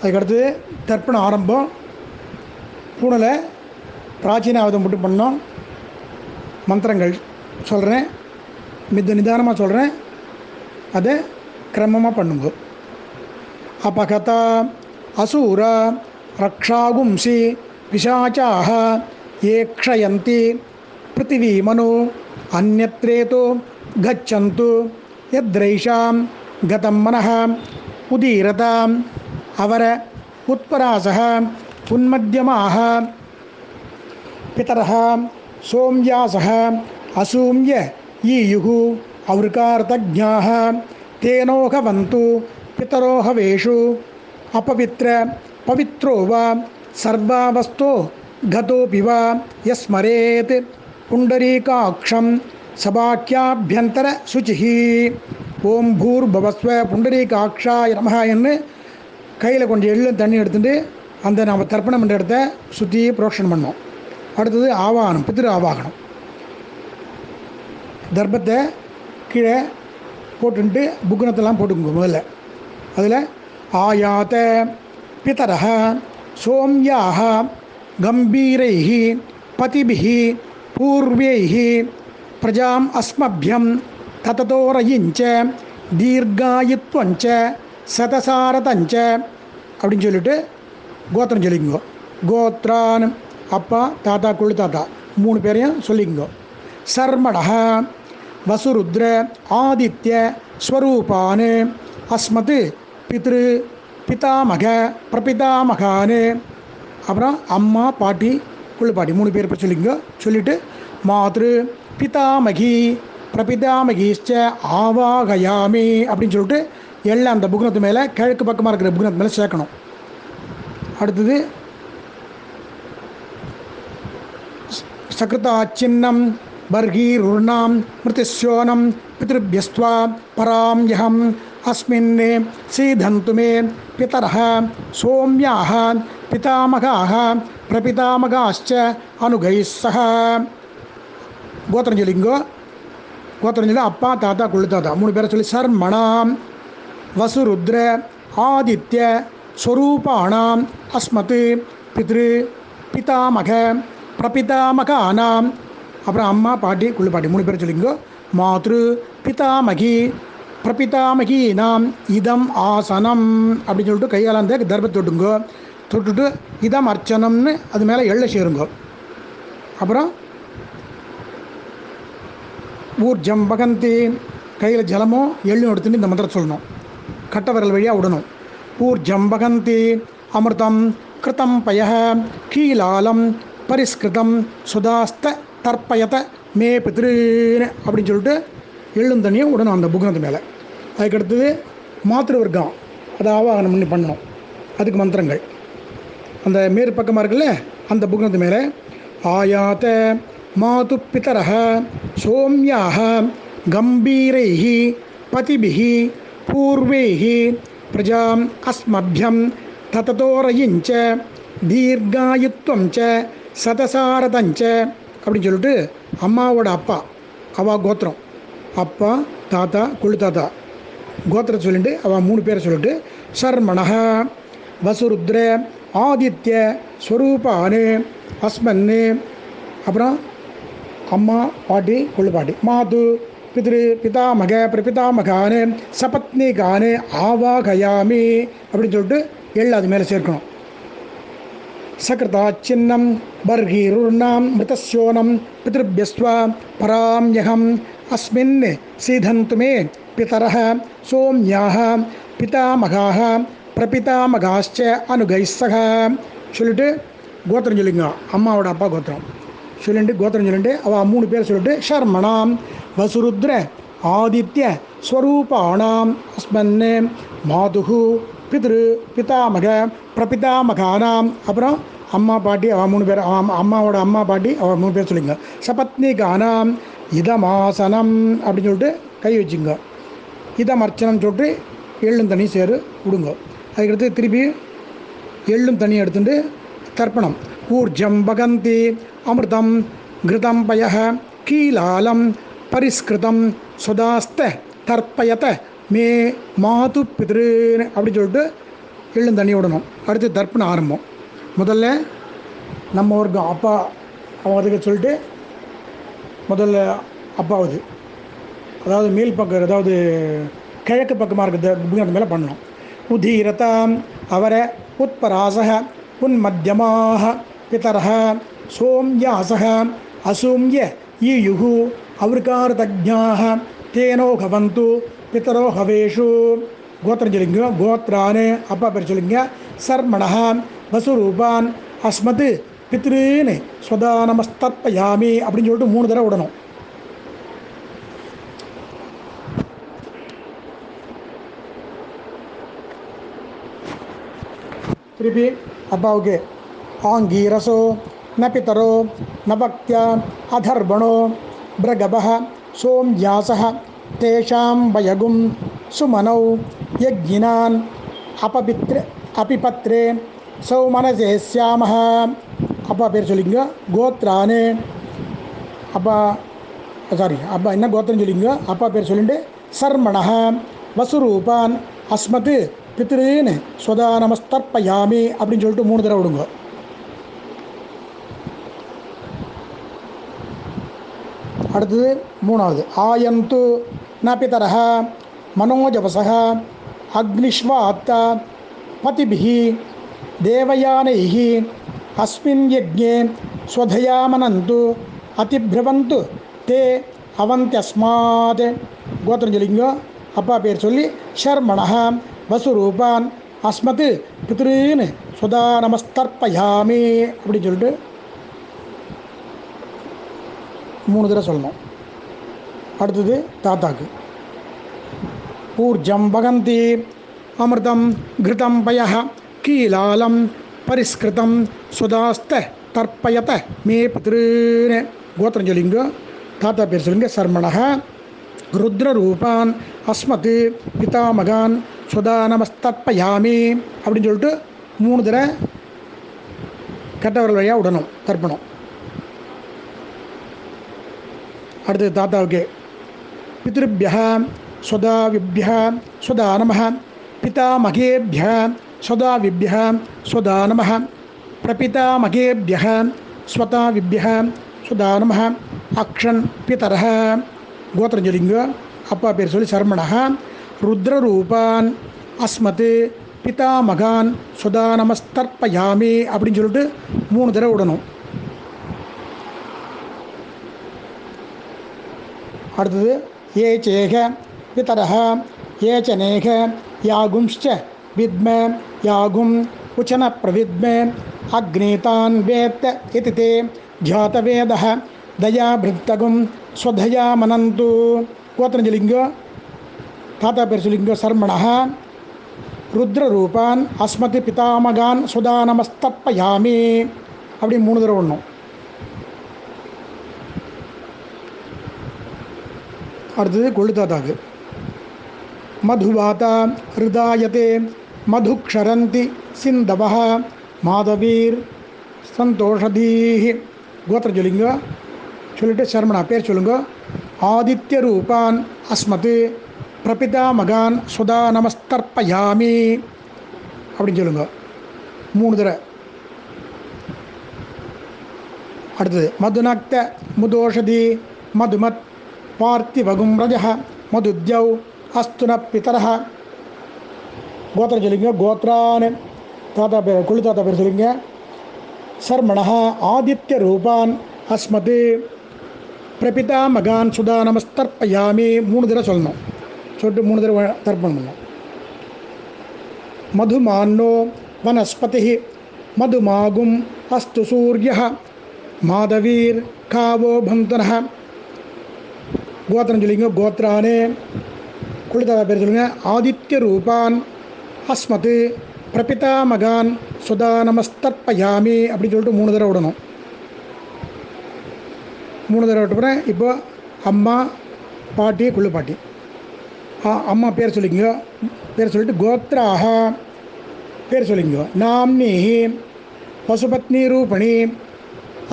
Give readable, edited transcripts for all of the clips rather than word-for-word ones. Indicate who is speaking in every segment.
Speaker 1: அதுக்கடுத்து தர்ப்பணம் ஆரம்பம். பூனலை பிராச்சீனாவதம் மட்டும் பண்ணோம். மந்திரங்கள் சொல்கிறேன், நிதானமாக சொல்கிறேன், அதை கிரமமாக பண்ணுங்க. அபகதா அசூர ரக்ஷாகும்சி பிசாச்சாக ஏக்ஷயந்தி பிருத்திவீமனு அந்யத்ரேதோ கச்சந்து யத்ரைஷாம் கதம் மனஹ உதீரதாம் அவர உத்பராசக உன்மத்தியமாக பிதரஹ சோம்யாசக அசூம்ய ஈயுகு அவ்ருகார்த்தஜ்ஞாः தேனோகவந்து பிதரோஹவேஷு அபவித்ர பவித்ரோ வா சர்வாவஸ்தோ கதோபி வா யஸ்மரேத் புண்டரீகாக்ஷம் சபாக்கியாபியந்தர சுச்சிஹி. ஓம் பூர்பவஸ்வ புண்டரீகாக்ஷாய நமஹ என்று கையில் கொஞ்சம் எள்ளு தண்ணி எடுத்துட்டு அந்த நம்ம தர்ப்பணம் பண்ணுற இடத்த சுற்றி புரோக்ஷனம் பண்ணோம். அடுத்தது ஆவாகனம், பித்ரு ஆவாகனம். தர்ப்பத்தை கீழே போட்டுன்ட்டு புக்குனத்தெல்லாம் போட்டுக்கோங்க. முதல்ல அதில் ஆயாத பிதரஹ சோம்யாக கம்பீரைஹி பதிபிஹி பூர்வைஹி பிரஜாம் அஸ்மபியம் தததோரயிஞ்ச தீர்காயுத்வஞ்ச சதசாரதஞ்ச அப்படின்னு சொல்லிட்டு கோத்திரம் சொல்லிக்கோ. கோத்ரான் அப்பா தாத்தா குழு தாத்தா 3 பேரையும் சொல்லிக்கோ. சர்மடஹ வசுருத்ர ஆதித்ய ஸ்வரூபான் அஸ்மத் பித்ரு பிதாமக பிரபிதாமகான். அப்புறம் அம்மா பாட்டி குழு பாட்டி 3 பேர் சொல்லிக்கோ. சொல்லிவிட்டு மாத்ரு பிதாமகி பிரபிதாமகிச்ச ஆவாகயாமி அப்படின்னு சொல்லிட்டு எல்லாம் அந்த புக்னத்து மேலே கிழக்கு பக்கமாக இருக்கிற புக்னத்து மேலே சேர்க்கணும். அடுத்தது சக்ருதாச்சின்னம் பர்கீருர்ணாம் மிருதிஸ்யோனம் பித்ருபியஸ்த்வா பராம் யஹம் அஸ்மின் சீதந்து மே பிதரஹ சோம்யாஹ பிதாமகாஹ பிரபிதாமகாश्च அனுகைः சஹ. கோத்திரம் சொல்லிங்கோ. கோத்திரம் சொல்லி அப்பா தாத்தா குழு தாத்தா 3 பேரை சொல்லி சர்மணாம் வசுருத்ர ஆதித்ய ஸ்வரூபாணாம் அஸ்மத் பித்ரு பிதாமக பிரபிதாமகானாம். அப்புறம் அம்மா பாட்டி குழு பாட்டி 3 பேர் சொல்லிங்கோ. மாத்ரு பிதாமகி பிரபிதாமகீனாம் இதம் ஆசனம் அப்படின்னு சொல்லிட்டு கையால் அந்த தர்ப்பத்தை தொட்டுங்கோ. தொட்டுட்டு இதம் அர்ச்சனம்னு அது மேலே எள்ளை சேருங்கோ. அப்புறம் ஊர்ஜம் வகந்தி கையில் ஜலமோ எள்ளும் எடுத்துட்டு இந்த மந்திரம் சொல்லணும். கட்ட விரல் வழியாக விடணும். ஊர்ஜம் வகந்தி அமிர்தம் கிருதம் பய கீலாலம் பரிஸ்கிருதம் சுதாஸ்த தர்ப்பயத மே பித்ருன்னு அப்படின்னு சொல்லிட்டு எள்ளும் தண்ணியும் விடணும் அந்த புக்னத்து மேலே. அதுக்கடுத்தது மாத்திருவர்க்கம் அதை ஆவாகனம் பண்ணி பண்ணணும். அதுக்கு மந்திரங்கள் அந்த மேற்பக்கமாக இருக்குல்ல அந்த புக்னத்து மேலே ஆயாத மாது பிதரஹ சோம்யாக கம்பீரைஹி பதிபிஹி பூர்வைஹி பிரஜாம் அஸ்மபியம் தததோரயிஞ்ச தீர்காயுத்வஞ்ச சதசாரதஞ்ச அப்படின்னு சொல்லிட்டு அம்மாவோட அப்பா அவள் கோத்திரம் அப்பா தாத்தா குழு தாத்தா கோத்திரத்தை சொல்லிட்டு அவள் 3 பேரை சொல்லிட்டு சர்மணஹ வசுருத்ர ஆதித்ய ஸ்வரூபானு அஸ்மன்னு அப்புறம் அம்மா பாட்டி குழு பாட்டி மாது பித்ரு பிதாமக பிரபிதாமகானு சபத்னிகானு ஆவாகயாமி அப்படின்னு சொல்லிட்டு எள்ளு அது மேலே சேர்க்கணும். சக்ருதாச்சின்னம் பர்கீருர்ணாம் மிருதஸ்யோனம் பித்ருபியஸ்த்வா பராம்யஹம் அஸ்மின் சீதந்து மே பிதரஹ சோம்யாஹ பிதாமகாஹ பிரபிதாமகாश्च அனுகைः சஹ. சொல்லிட்டு கோத்திரம் சொல்லிங்க. அம்மாவோட அப்பா கோத்திரம் சொல்லிட்டு கோத்திரம் சொல்லிட்டு அவள் 3 பேர் சொல்லிட்டு ஷர்மணாம் வசுருத்ர ஆதித்ய ஸ்வரூபாணாம் அஸ்மன் மாதுகு பித்ரு பிதாமக பிரபிதாமகானாம். அப்புறம் அம்மா பாட்டி அவள் 3 பேர் அம்மாவோட அம்மா பாட்டி அவள் 3 பேர் சொல்லிங்க. சபத்னிகானாம் இதமாசனம் அப்படின்னு சொல்லிட்டு கை வச்சுங்க. இதம் அர்ச்சனம் சொல்லிட்டு எள்ளும் தண்ணி சேரு விடுங்க. அதுக்கடுத்து திருப்பி எள்ளும் தண்ணி எடுத்துட்டு தர்ப்பணம். ஊர்ஜம் வகந்தி அமிர்தம் கிருதம் பய கீலாலம் பரிஸ்கிருதம் சுதாஸ்த தர்ப்பயத மே மாது பித்ருன்னு அப்படின்னு சொல்லிட்டு எள்ளும் தண்ணி விடணும். அடுத்து தர்ப்பணம் ஆரம்பம். முதல்ல நம்ம ஒரு அப்பா அதுக்கு சொல்லிட்டு முதல்ல அப்பாவது, அதாவது மேல் பக்கம், அதாவது கிழக்கு பக்கமாக இருக்கிறது அந்த மேலே பண்ணணும். உதீரதாம் அவர உத்பராசக உன்மத்தியமாக பிதரஹ சோம்யாசக அசூம்ய ஈயுகு அவருக்காரதஜ்ஞாக தேனோ கவந்து பிதரோ ஹவேஷு. கோத்திரம் சொல்லிங்க. கோத்ரான்னு அப்பா பேர் சொல்லிங்க. சர்மணஹ வசுரூபான் அஸ்மத் பித்ருன்னு ஸ்வதா நமஸ்தர்ப்பயாமி அப்படின்னு சொல்லிட்டு 3 தடவை விடணும். திருப்பி அப்பாவுக்கு ஆங்கீரசோ ந பிதரோ ந பக்தியா அதர்வணோ பிரகபஹ சோம்யாசஹ தேஷாம் வயகும் சுமனௌ யஜ்ஞினான் அபிபத்ரே சௌமனசேஸ்யாமஹ. அப்பா பேர் சொல்லிங்க. கோத்ரானு அப்பா அப்பா என்ன கோத்திரம் சொல்லிங்க. அப்பா பேர் சொல்லிட்டு சர்மணஹ வசுரூபான் அஸ்மத் பித்ருன்னு ஸ்வதா நமஸ்தர்ப்பயாமி அப்படின்னு சொல்லிட்டு 3 தடவை விடுங்க. அடுத்தது 3வது ஆயந்து ந பிதரஹ மனோஜவசக அக்னிஷ்வாத்த பதிபிஹி தேவயானைஹி அஸ்மின் யஜ்ஞே ஸ்வதயாமனந்து அதிப்ரவந்து தே அவந்தியஸ்மாத். கோத்திரம் சொல்லிங்க. அப்பா பேர் சொல்லி ஷர்மணஹ வசுரூபான் அஸ்மத் பித்ருன்னு ஸ்வதா நமஸ்தர்ப்பயாமி அப்படின்னு சொல்லிட்டு 3 தடவை சொல்லணும். அடுத்தது தாத்தாக்கு ஊர்ஜம் வகந்தி அமிர்தம் கிருதம் பய கீலாலம் பரிஸ்கிருதம் சுதாஸ்த தர்ப்பயத மே பித்ருன்னு. கோத்திரம் சொல்லிங்க. தாத்தா பேர் சொல்லுங்க. சர்மணஹ ருத்ரரூபான் அஸ்மத் பிதாமகான் சுதா நமஸ்தர்ப்பயாமி அப்படின்னு சொல்லிட்டு 3 தடவை கட்டவர்கள் வழியாக விடணும் தர்ப்பணம். அடுத்தது தாத்தாவுக்கு பித்ருபிய ஸ்வதாவிபிய ஸ்வதா நம பிதாமகேபிய ஸ்வதாவிபிய ஸ்வதா நம பிரபிதாமகேபிய ஸ்வதாவிபிய ஸ்வதா நம அக்ஷன் பிதரஹ. கோத்திரம் சொல்லிங்க. அப்பா பேர் சொல்லி சர்மணஹ ருத்ரரூபான் அஸ்மத் பிதாமகான் ஸ்வதா நமஸ்தர்ப்பயாமி அப்படின்னு சொல்லிட்டு 3 தடவை விடணும். அடுத்தது ஏ சேக பிதரஹ ஏ சனேக யாகும்ச்ச வித்ம யாகும் உச்சன பிரவித்ம அக்னீதான் வேத்த இதி தே ஜாதவேதஹ தயாபிருத்தகும் ஸ்வதயா மனந்து. கோத்திரம் சொல்லிங்க. தாத்தா பேர் சொல்லிங்க. சர்மணஹ ருத்ரரூபான் அஸ்மத் பிதாமகான் ஸ்வதா நமஸ்தர்ப்பயாமி அப்படி 3 தடவை விடணும். அடுத்தது கொள்ளு தாத்தாக்கு மதுவாதா ஹிருதாயதே மதுக்ஷரந்தி சிந்தவஹ மாதவீர் சந்தோஷதீஹி. கோத்திரம் சொல்லிங்க. சொல்லிட்டு சர்மணா பேர் சொல்லுங்க. ஆதித்ய ரூபான் அஸ்மத் பிரபிதாமகான் சுதா நமஸ்தர்ப்பயாமி அப்படின்னு சொல்லுங்க 3 தடவை. அடுத்தது மதுநக்த முதோஷதி மதுமத் பார்த்திவகும் ரஜஹ மதுத்யௌ அஸ்துன பிதரஹ. கோத்திரம் சொல்லிங்க. கோத்ரான்னு தாத்தா பேர் கொள்ளு தாத்தா பேர் சொல்லிங்க. சர்மணஹ ஆதித்ய ரூபான் அஸ்மத் பிரபிதாமகான் சுதா நமஸ்தர்ப்பயாமி 3 தடவை சொல்லணும். சொல்லிட்டு 3 தடவை தர்ப்பணம் பண்ணணும். மதுமான்னோ வனஸ்பதி மதுமாகும் அஸ்து சூரிய மாதவீர் காவோ பந்தனஹ. கோத்திரம் சொல்லிங்க. கோத்ரானு குளிதாதா பேர் சொல்லுங்க. ஆதித்ய ரூபான் அஸ்மத் பிரபிதாமகான் சுதா நமஸ்தர்ப்பயாமி அப்படின்னு சொல்லிட்டு 3 தடவை விடணும். 3 தடவை விட்டுப்புறேன். இப்போ அம்மா பாட்டி குள்ளு பாட்டி. அம்மா பேர் சொல்லிங்க. பேர் சொல்லிட்டு கோத்ராக பேர் சொல்லிங்க. நாம்னி பசுபத்னி ரூபணி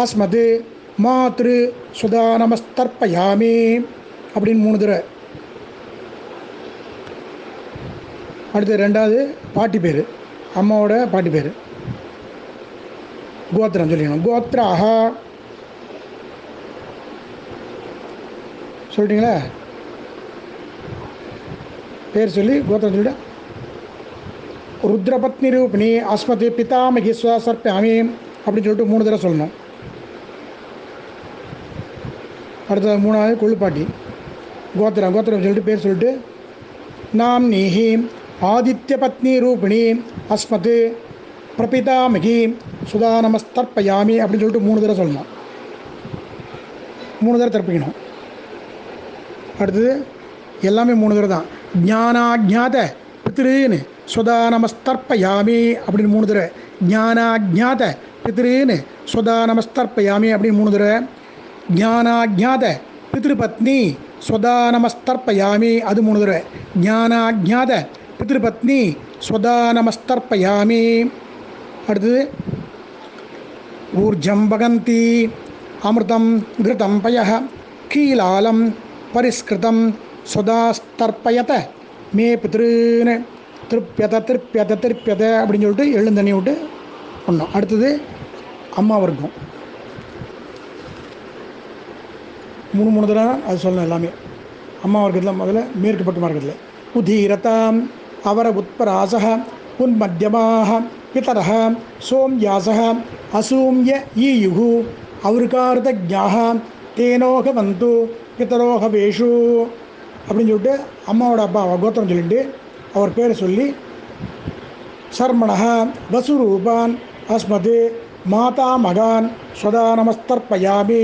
Speaker 1: அஸ்மத் மாத்ரு சுதா நமஸ்தர்ப்பயாமி அப்படின்னு 3 தடவை. அடுத்து 2வது பாட்டி பேர் அம்மாவோட பாட்டி பேர். கோத்திரம் சொல்லிக்கணும். கோத்ராக சொல்லிட்டீங்களா? பேர் சொல்லி கோத்திரம் சொல்லிட்டு ருத்ரபத்னி ரூபிணி அஸ்மதி பிதாமகி ஸ்வசர்ப்பியாமி அப்படின்னு சொல்லிட்டு 3 தடவை சொல்லணும். அடுத்த 3வது கொள்ளுப்பாட்டி கோத்திரம் சொல்லிட்டு பேர் சொல்லிட்டு நாம் நீஹி ஆதித்ய பத்னி ரூபிணி அஸ்மத் பிரபிதாமகி சுதா நமஸ்தர்ப்பயாமி அப்படின்னு சொல்லிட்டு 3 தடவை சொல்லணும். 3 தடவை தர்ப்பிக்கணும். அடுத்தது எல்லாமே 3 தடவை தான். ஞானாஜாத பித்ருன்னு சுதா நமஸ்தர்ப்பயாமி அப்படின்னு 3 தடவை. ஞானாஜாத பித்ருன்னு சுதா நமஸ்தர்ப்பயாமி அப்படின்னு 3 தடவை. ஞானாஜாத பித்ருபத்னி ஸ்வதா நமஸ்தர்ப்பயாமி அது 3 தடவை. ஞானாஜாத பித்ருபத்னி ஸ்வதா நமஸ்தர்ப்பயாமி. அடுத்தது ஊர்ஜம் வகந்தி அமிர்தம் கிருதம் பய கீலாலம் பரிஸ்கிருதம் ஸ்வதாஸ்தர்ப்பயத மே பித்ருன்னு திருப்பியத அப்படின்னு சொல்லிட்டு எழுந்தண்ணி விட்டு பண்ணோம். அடுத்தது அம்மா வர்க்கம் 3 தடவை அது சொல்லணும். எல்லாமே அம்மா வர்க்கத்தில் முதல்ல மேற்கு பக்க மார்க்கத்தில் உதீரதாம் அவர உத்பராசக உன்மத்தியமாக பிதரக சோம்யாசக அசூம்ய ஈயுகு அவருக்கார்த்தஜாக தேனோக வந்து பிதரோக வேஷு அப்படின்னு சொல்லிட்டு அம்மாவோட அப்பா கோத்திரம் சொல்லிட்டு அவர் பேரை சொல்லி சர்மணக வசுரூபான் அஸ்மது மாதா மகான் ஸ்வதா நமஸ்தர்ப்பயாமி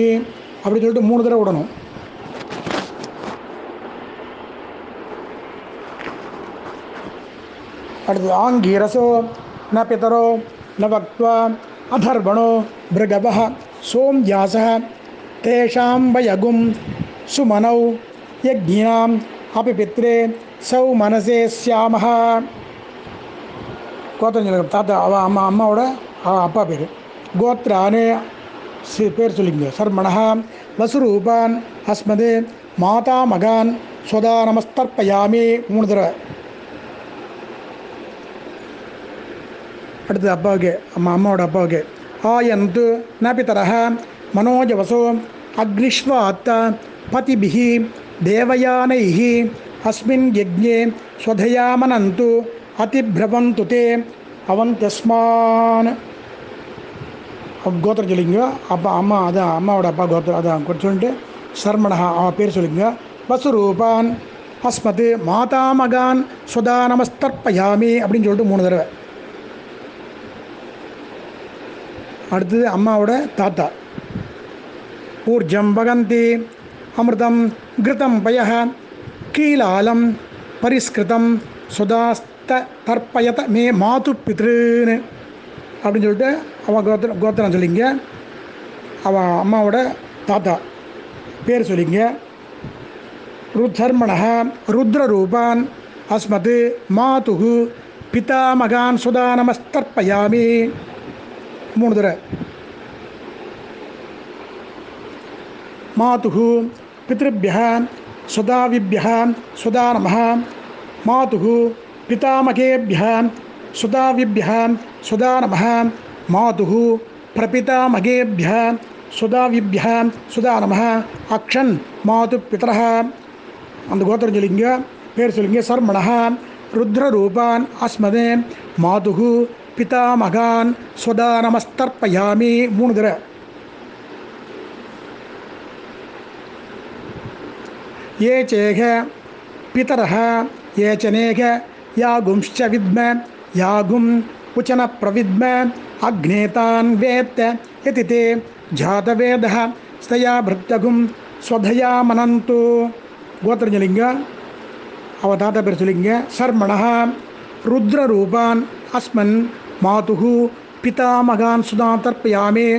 Speaker 1: அப்படின்னு சொல்லிட்டு 3 தடவை விடணும். அடுத்து ஆங்கீரசோ ந பிதரோ ந வக்த்வா அதர்வணோ பிருகவ சோம்யாச தேஷாம் வயகும் சுமனௌ யக்ஞாம் அபி பித்ரே சௌ மனசே சியாமஹ. கோத்திரம் சொல்லுங்க. தாத்தா அம்மாவோட அப்பா பேர். கோத்ரானு பேர் சொல்லிங்க. சர்மணஹ வசுரூபான் அஸ்மது மாதா மகான் ஸ்வதா நமஸ்தர்ப்பயாமி 3 தடவை. அடுத்தது அப்பாவுக்கு அம்மாவோட அப்பாவுக்கு ஆயந்து ந பிதரஹ மனோஜவசோ அக்னிஷ்வாத்த பதிபிஹி தேவயானைஹி அஸ்மின் யஜ்ஞே ஸ்வதயாமனந்து அதிப்ரவந்து தே அவந்தஸ்மான். கோத்திரம் சொல்லிங்க. அப்பா அம்மா அதான் அம்மாவோட அப்பா கோத்திரம் அதான் சொல்லிட்டு சர்மணஹா பேர் சொல்லிங்க. வசுரூபான் அஸ்மத் மாதாமகான் ஸ்வதா நமஸ்தர்ப்பயாமி அப்படின்னு சொல்லிட்டு 3 தடவை. அடுத்தது அம்மாவோட தாத்தா ஊர்ஜம் வகந்தி அமிர்தம் கிருதம் பய கீலாலம் பரிஸ்கிருதம் சுதாஸ்த தர்ப்பயத மே மாது பித்ருன்னு அப்படின்னு சொல்லிட்டு அவன் கோத்திரம் சொல்லிங்க. அவன் அம்மாவோட தாத்தா பேர் சொல்லிங்க. ருத்தர்மண ருத்ரரூபான் அஸ்மத் மாது பிதாமகான் சுதா நமஸ்தர்ப்பயாமி 3 தடவை. மாது பித்ருபிய சுதாவிபிய சுதா நம மாது பிதாமகேபிய சுதாவிபிய சுதா நம மாது பிரபிதாமகேபிய சுதாவிபிய சுதா நம அக்ஷன் மாது பிதரஹ. அந்த கோத்திரம் சொல்லிங்க. பேர் சொல்லிங்க. சர்மணஹ ருத்ரரூபான் அஸ்மதே மாது பிதாமகான் ஸ்வதா நமஸ்தர்ப்பயாமி 3 தடவை. ये चेह पितरः ये चनेह यागुंश्च विद्म यागुं उचन प्रविद्म अग्नेतान् वेत्त यति ते जातवेदः स्तया भृत्यगुं स्वधया मनन्तु. गोत्र जलिंग अव ताता पेर चलिंग. शर्मणः रुद्ररूपान् अस्मन् मातुः पितामगान् सुधा तर्पयामि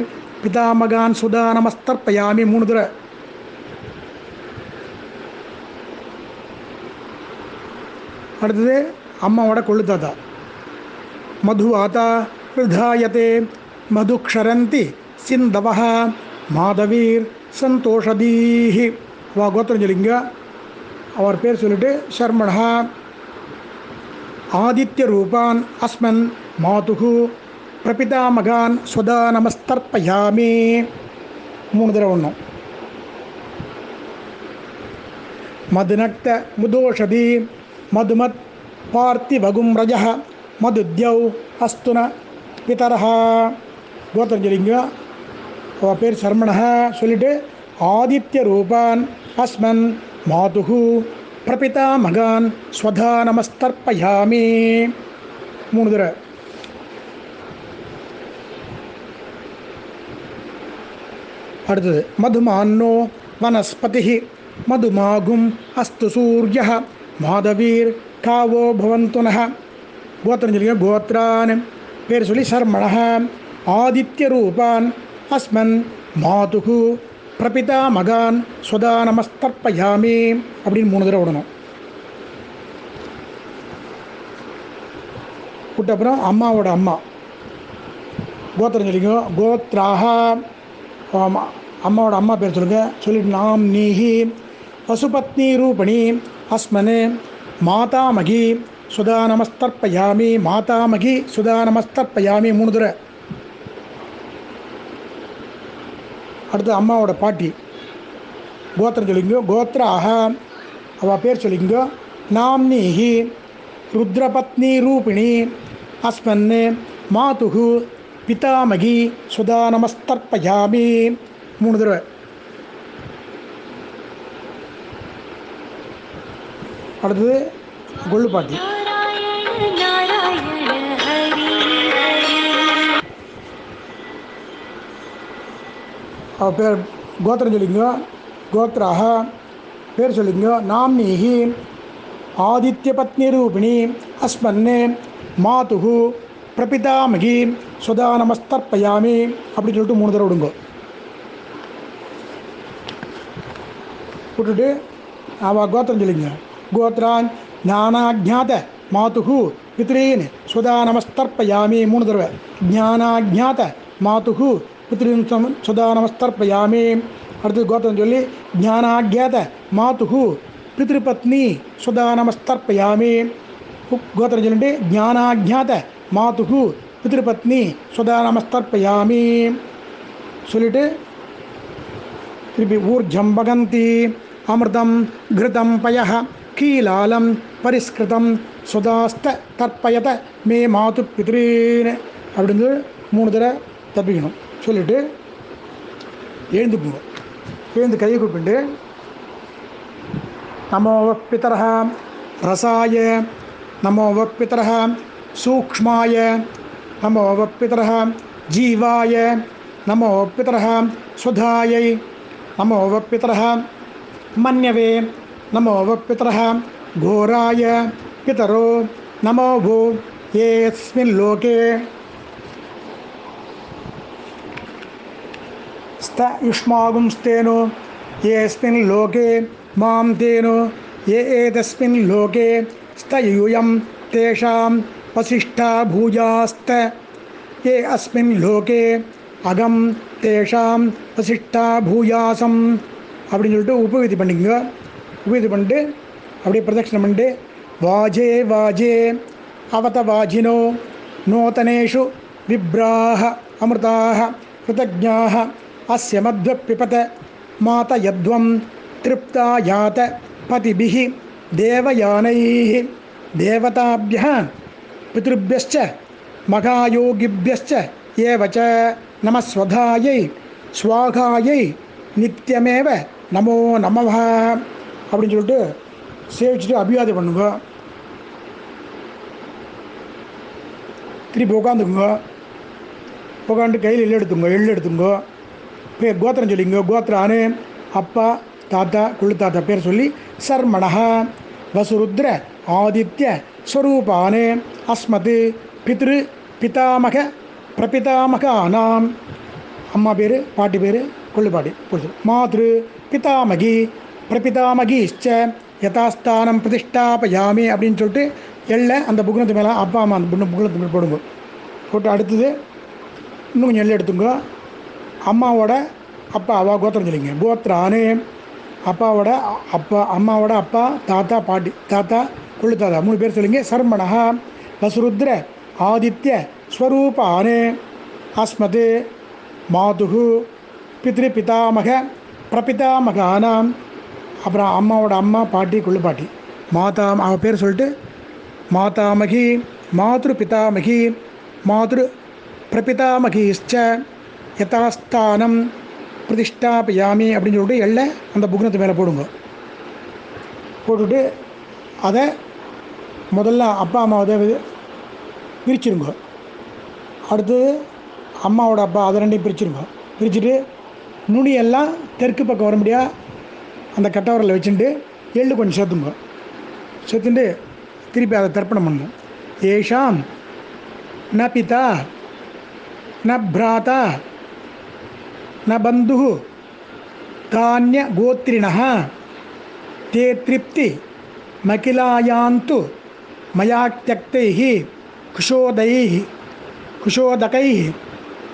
Speaker 1: पितामगान् सुधा नमस्तर्पयामि 3 தடவை. அடுத்தது அம்மாவோட கொள்ளு தாத்தா மதுவாதா விதாயத்தே மதுக்ஷரந்தி சிந்தவஹ மாதவீர் சந்தோஷதீஹி. அவ கோத்திரம் சொல்லிங்க. அவர் பேர் சொல்லிட்டு சர்மணா ஆதித்ய ரூபான் அஸ்மன் மாதுகு பிரபிதாமகான் ஸ்வதா நமஸ்தர்ப்பயாமி. 3 தடவை ஒன்றும். மதுநக்த முதோஷதி மதுமத் பார்த்திவகும் ரஜ மதுத்யௌ அஸ்துன பிதரஹ. கோத்திரம் சொல்லிங்க. அவள் பேர் சர்மணஹ சொல்லிட்டு ஆதித்ய ரூபான் அஸ்மன் மாதுகு பிரபிதா மகான் ஸ்வதா நமஸ்தர்ப்பயாமி. 3 தடவை. அடுத்தது மதுமான்னோ வனஸ்பதி மதுமாகும் அஸ்து சூரிய மாதவீர் காவோ பவந்துனஹ. கோத்திரம் சொல்லிங்க. கோத்ரான் பேர் சொல்லி சர்மணஹ ஆதித்ய ரூபான் அஸ்மன் மாதுகு பிரபிதா மகான் ஸ்வதா நமஸ்தர்ப்பயாமி அப்படின்னு 3 தடவை விடணும். விட்ட அப்புறம் அம்மாவோட அம்மா கோத்திரம் சொல்லிங்க. கோத்ராஹ அம்மாவோட அம்மா பேர் சொல்லுங்க. சொல்லிட்டு நாம் நீஹி பசுபத்னி ரூபணி அஸ்மனே மாதாமகி சுதா நமஸ்தர்ப்பயாமி. மாதாமகி சுதா நமஸ்தர்ப்பயாமி 3 தடவை. அடுத்து அம்மாவோட பாட்டி கோத்திரம் சொல்லிங்க. கோத்ராஹ அவள் பேர் சொல்லிங்க. நாம்னீஹி ருத்ரபத்னி ரூபிணி அஸ்மன் மாதுகு பிதாமகி சுதா நமஸ்தர்ப்பயாமி 3 தடவை. அடுத்தது கொள்ளு பாட்டி. அவள் பேர் கோத்திரம் சொல்லிங்க. கோத்ராஹ பேர் சொல்லிங்க. நாம்னீஹி ஆதித்ய பத்னி ரூபிணி அஸ்மன்னே மாதுகு பிரபிதாமகி சுதா நமஸ்தர்ப்பயாமி அப்படின்னு சொல்லிட்டு 3 தடவை விடுங்க. விட்டுட்டு அவள் கோத்திரம் சொல்லிங்க. கோத்ரான் ஞானாஜாத மாதுகு பித்ரீன் சுதா நமஸ்தர்ப்பயாமி 3 தடவை. ஞானாஜாத மாதுகு பித்ரீன் சுதா நமஸ்தர்ப்பயாமி. அடுத்தது கோத்திரம் சொல்லி ஞானாஜாத மாதுகு பித்ருபத்னி சுதா நமஸ்தர்ப்பயாமி. கோத்திரம் சொல்லிட்டு ஞானாஜாத மாதுகு பித்ருபத்னி சுதா நமஸ்தர்ப்பயாமி சொல்லிட்டு திருப்பி ஊர்ஜம் பகந்தி அமிர்தம் கிருதம் பய கீலாலம் பரிஸ்கிருதம் சுதாஸ்த தர்ப்பயத மே மாது பித்ரீன் அப்படின்னு 3 தடவை தப்பிக்கணும். சொல்லிவிட்டு எழுந்துக்குங்க. எழுந்து கையை கூப்பிட்டு நமோ பிதரஹ ரசாய நமோ பிதரஹ சூக்ஷ்மாய நமோ பிதரஹ ஜீவாய நமோ பிதரஹ சுதாயை நமோ பிதரஹ மன்யவே நமோ பிதரஹ கோராய பிதரோ நமோ भो येऽस्मिन् लोके स्त युष्मागुंस्तेनो येऽस्मिन् लोके मां तेनो ये एतस्मिन् लोके स्त यूयं तेषां वसिष्ठा भूयास्त ये अस्मिन् लोके अगम तेषां वसिष्ठा भूयासम அப்படின்னு சொல்லிட்டு உபவிதி பண்ணிங்க. உபவிதி பண்ணிட்டு அப்படியே பிரதட்சணம் பண்ணிட்டு வாஜே வாஜே அவத வாஜினோ நூதனேஷு விப்ராஹ அமிர்தாக கிருதஜ்ஞாஹ அஸ்ய மத்வ பிபத மாத யத்வம் திருப்தா யாத பதிபிஹி தேவயானைஹ தேவதாப்யஹ பித்ருப்யஸ்ச மகாயோகிப்யஸ்ச ஏவச நமஸ்வதாயை ஸ்வாகாயை நித்தியமேவ நமோ நமஹ அப்படின்னு சொல்லிட்டு சேவிச்சுட்டு அபிவாதி பண்ணுங்க. திருப்பி உட்காந்துக்குங்க. உட்காந்து கையில் எள்ளு எடுத்துங்க. பேர் கோத்திரம் சொல்லிங்க. கோத்திரானு அப்பா தாத்தா குள்ளு தாத்தா பேர் சொல்லி சர்மணஹ வசுருத்ர ஆதித்ய ஸ்வரூபானு அஸ்மது பித்ரு பிதாமக பிரபிதாமகானாம். அம்மா பேர் பாட்டி பேர் கொள்ளு பாட்டி புரிஞ்சு மாத்ரு பிதாமகி பிரபிதாமகிஷ்ச யதாஸ்தானம் பிரதிஷ்டாபயாமி அப்படின்னு சொல்லிட்டு எள்ளை அந்த புக்னத்து மேலே அப்பா அம்மா அந்த புக்னத்து மேலே போடுங்க. போட்டு அடுத்தது இன்னும் கொஞ்சம் எள்ளை எடுத்துங்க. அம்மாவோட அப்பா அவா கோத்திரம் சொல்லிங்க. கோத்ரானு அப்பாவோட அப்பா, அம்மாவோட அப்பா, தாத்தா, பாட்டி, தாத்தா, கொள்ளு தாத்தா 3 பேர் சொல்லிங்க. சர்மணா வசுருத்ர ஆதித்ய ஸ்வரூபானே அஸ்மது மாதுகு பித்ரு பிதாமக பிரபிதாமகானாம். அப்புறம் அம்மாவோட அம்மா, பாட்டி, கொள்ளு பாட்டி, மாதா அவ பேர் சொல்லிட்டு மாதாமகி மாத்ரு பிதாமகி மாத்ரு பிரபிதாமகிஷ்ச யதாஸ்தானம் பிரதிஷ்டாபயாமி அப்படின்னு சொல்லிட்டு எல்லை அந்த புக்னத்து மேலே போடுங்க. போட்டுட்டு அதை முதல்ல அப்பா அம்மாவை பிரிச்சுருங்க. அடுத்தது அம்மாவோட அப்பா அதை ரெண்டையும் பிரிச்சுருங்க. பிரிச்சுட்டு நுனியெல்லாம் தெற்கு பக்கம் வர முடியாது அந்த கட்டவரில் வச்சுட்டு எள்ளு கொஞ்சம் சேர்த்துங்க. சேர்த்துட்டு திருப்பி அதை தர்ப்பணம் பண்ணணும். ஏஷாம் ந பிதா ந பிராதா ந பந்து தானிய கோத்ரிணः தே திருப்தி மகிலாயாந்து மயா த்யக்தைः குஷோதைः குஷோதகைः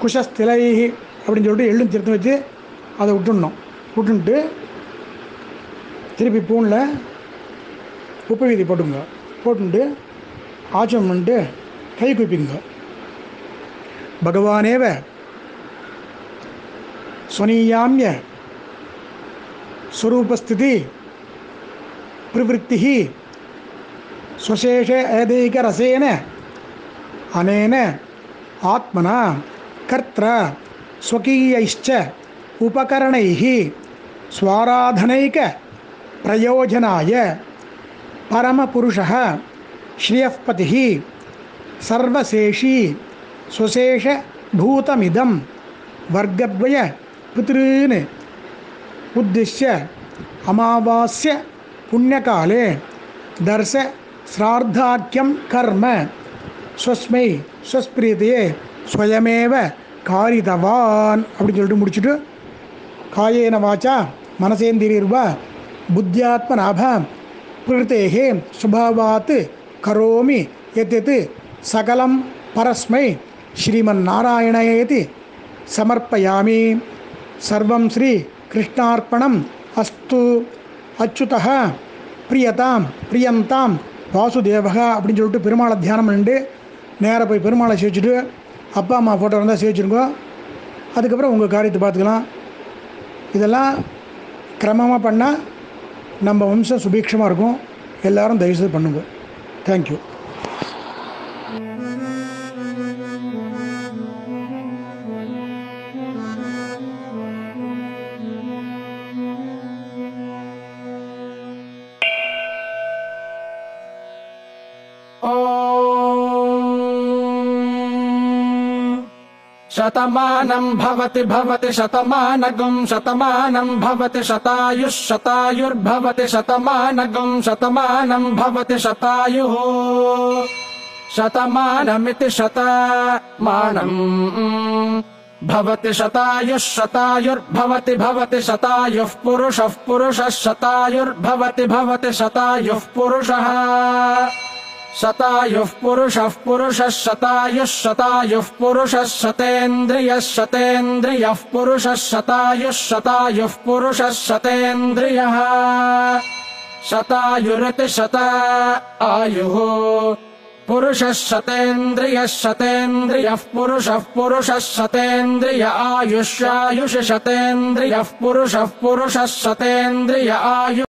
Speaker 1: குஷஸ்திலைः அப்படின்னு சொல்லிட்டு எள்ளும் திருத்தி வச்சு அதை விட்டுடணும். விட்டுன்ட்டு திருப்பி பூனில் உப்பு வீதி போட்டுங்க. போட்டுட்டு ஆச்சம் பண்ணிட்டு கை குப்பிங்க. பகவானேவ ஸ்வனீயாமிய ஸ்வரூபஸ்திதி பிரவೃತ್ತಿः ஸ்வசேஷ ஏதைகரசேன அனேன ஆத்மனா கர்த்ர ஸ்வகீயைश्च உபகரணைः ஸ்வாராதனைக பிரயோஜனாய பரமபுருஷः ஸ்ரீயப்பதிः சர்வசேஷி ஸ்வசேஷ பூதமிதம் வர்க்கத்வய பித்ருன் உத்திஷ்ய அமாவாஸ்ய புண்ணியகாலே தர்ச ஸ்ரார்த்தாக்கியம் கர்ம ஸ்வஸ்மை ஸ்வஸ்பிரீதியே ஸ்வயமேவ காரிதவான் அப்படின்னு சொல்லிட்டு முடிச்சுட்டு காயேன வாச்சா மனசேந்திரியர்வா புத்தியாத்மநாப பிரகிருதேஹே சுபாவாத் கரோமி யத் சகலம் பரஸ்மை ஸ்ரீமன்னாராயணேதி சமர்ப்பயாமி. சர்வம் ஸ்ரீ கிருஷ்ணார்ப்பணம் அஸ்து. அச்சுதः பிரியதாம் பிரியந்தாம் வாசுதேவக அப்படின்னு சொல்லிட்டு பெருமாளை தியானம் பண்ணிட்டு நேராக போய் பெருமாளை சேவிச்சுட்டு அப்பா அம்மா ஃபோட்டோ இருந்தால் சேவிச்சுருங்க. அதுக்கப்புறம் உங்கள் காரியத்தை பார்த்துக்கலாம். இதெல்லாம் கிரமமாக பண்ணால் நம்ம வம்சம் சுபீட்சமாக இருக்கும். எல்லோரும் தயவுசெய்து பண்ணுங்க. தேங்க்யூ.
Speaker 2: शतमानं भवति भवति शतमानगं शतमानं भवति शतायुः शतायुर्भवति शतमानगं शतमानं भवति शतायुः शतमानमिति शतमानं भवति शतायुः शतायुर्भवति भवति शतायुः पुरुषः पुरुषः शतायुर्भवति भवति शतायुः पुरुषः शतायुः पुरुषः पुरुषः शतायुः शतायुः पुरुषः शतेन्द्रियः शतेन्द्रियः पुरुषः शतायुः शतायुः पुरुषः शतेन्द्रियः शतायुरिति शतायुः पुरुषः शतेन्द्रियः शतेन्द्रियः पुरुषः पुरुषः शतेन्द्रिय आयुष्यायुष शतेन्द्रियः पुरुषः पुरुषः शतेन्द्रिय आयुः